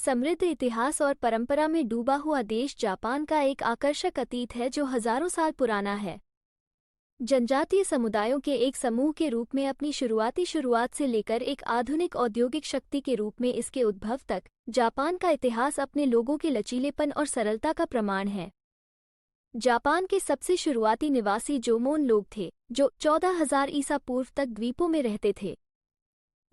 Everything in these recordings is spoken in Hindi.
समृद्ध इतिहास और परंपरा में डूबा हुआ देश जापान का एक आकर्षक अतीत है जो हजारों साल पुराना है। जनजातीय समुदायों के एक समूह के रूप में अपनी शुरुआत से लेकर एक आधुनिक औद्योगिक शक्ति के रूप में इसके उद्भव तक, जापान का इतिहास अपने लोगों के लचीलेपन और सरलता का प्रमाण है। जापान के सबसे शुरुआती निवासी जोमोन लोग थे, जो 14,000 ईसा पूर्व तक द्वीपों में रहते थे।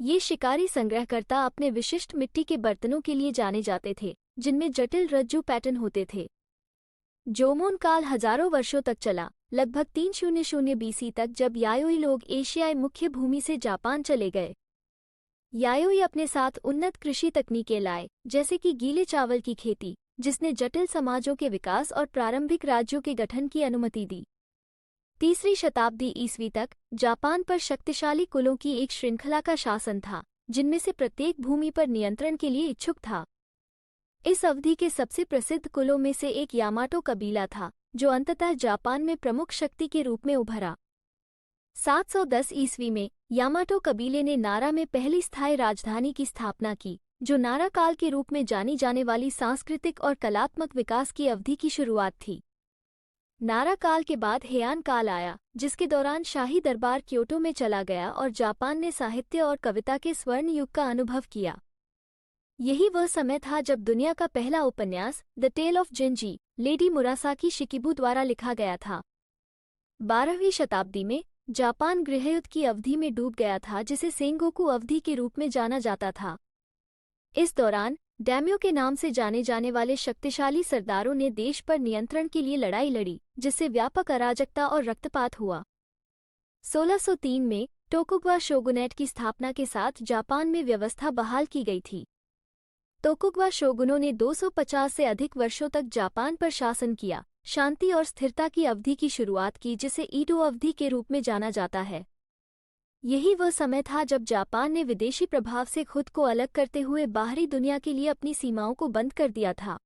ये शिकारी संग्रहकर्ता अपने विशिष्ट मिट्टी के बर्तनों के लिए जाने जाते थे, जिनमें जटिल रज्जू पैटर्न होते थे। जोमोन काल हजारों वर्षों तक चला, लगभग 300 बीसी तक, जब यायोई लोग एशियाई मुख्य भूमि से जापान चले गए। यायोई अपने साथ उन्नत कृषि तकनीकें लाए, जैसे कि गीले चावल की खेती, जिसने जटिल समाजों के विकास और प्रारंभिक राज्यों के गठन की अनुमति दी। 3री शताब्दी ईस्वी तक जापान पर शक्तिशाली कुलों की एक श्रृंखला का शासन था, जिनमें से प्रत्येक भूमि पर नियंत्रण के लिए इच्छुक था। इस अवधि के सबसे प्रसिद्ध कुलों में से एक यामाटो कबीला था, जो अंततः जापान में प्रमुख शक्ति के रूप में उभरा। 710 ईस्वी में यामाटो कबीले ने नारा में पहली स्थायी राजधानी की स्थापना की, जो नारा काल के रूप में जानी जाने वाली सांस्कृतिक और कलात्मक विकास की अवधि की शुरुआत थी। नारा काल के बाद हेयान काल आया, जिसके दौरान शाही दरबार क्योटो में चला गया और जापान ने साहित्य और कविता के स्वर्ण युग का अनुभव किया। यही वह समय था जब दुनिया का पहला उपन्यास the tale of Genji, lady Murasaki Shikibu द्वारा लिखा गया था। 12वीं शताब्दी में जापान गृहयुद्ध की अवधि में डूब गया था, जिसे सेंगोकू अवधि के रूप में जाना जाता था। इस दौरान डैम्यो के नाम से जाने जाने वाले शक्तिशाली सरदारों ने देश पर नियंत्रण के लिए लड़ाई लड़ी, जिससे व्यापक अराजकता और रक्तपात हुआ। 1603 में टोकुगवा शोगुनेट की स्थापना के साथ जापान में व्यवस्था बहाल की गई थी। टोकुगवा शोगुनों ने 250 से अधिक वर्षों तक जापान पर शासन किया, शांति और स्थिरता की अवधि की शुरुआत की, जिसे ईडो अवधि के रूप में जाना जाता है। यही वह समय था जब जापान ने विदेशी प्रभाव से खुद को अलग करते हुए बाहरी दुनिया के लिए अपनी सीमाओं को बंद कर दिया था।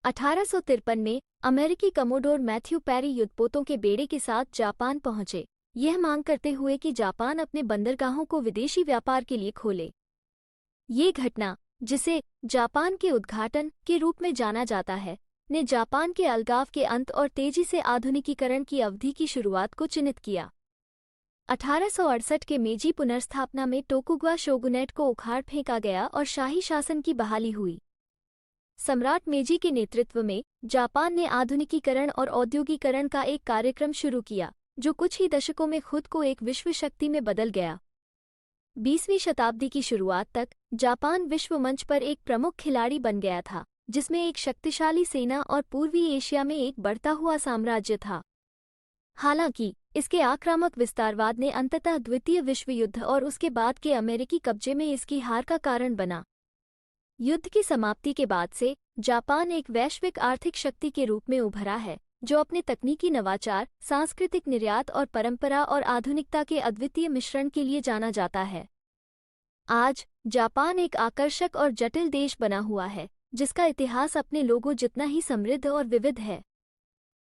1853 में अमेरिकी कमोडोर मैथ्यू पेरी युद्धपोतों के बेड़े के साथ जापान पहुंचे, यह मांग करते हुए कि जापान अपने बंदरगाहों को विदेशी व्यापार के लिए खोले। ये घटना, जिसे जापान के उद्घाटन के रूप में जाना जाता है, ने जापान के अलगाव के अंत और तेजी से आधुनिकीकरण की अवधि की शुरुआत को चिन्हित किया। 1868 के मेजी पुनर्स्थापना में टोकुगवा शोगुनेट को उखाड़ फेंका गया और शाही शासन की बहाली हुई। सम्राट मेजी के नेतृत्व में जापान ने आधुनिकीकरण और औद्योगिकरण का एक कार्यक्रम शुरू किया, जो कुछ ही दशकों में खुद को एक विश्व शक्ति में बदल गया। 20वीं शताब्दी की शुरुआत तक जापान विश्व मंच पर एक प्रमुख खिलाड़ी बन गया था, जिसमें एक शक्तिशाली सेना और पूर्वी एशिया में एक बढ़ता हुआ साम्राज्य था। हालांकि इसके आक्रामक विस्तारवाद ने अंततः द्वितीय विश्व युद्ध और उसके बाद के अमेरिकी कब्जे में इसकी हार का कारण बना। युद्ध की समाप्ति के बाद से जापान एक वैश्विक आर्थिक शक्ति के रूप में उभरा है, जो अपने तकनीकी नवाचार, सांस्कृतिक निर्यात और परंपरा और आधुनिकता के अद्वितीय मिश्रण के लिए जाना जाता है। आज जापान एक आकर्षक और जटिल देश बना हुआ है, जिसका इतिहास अपने लोगों जितना ही समृद्ध और विविध है।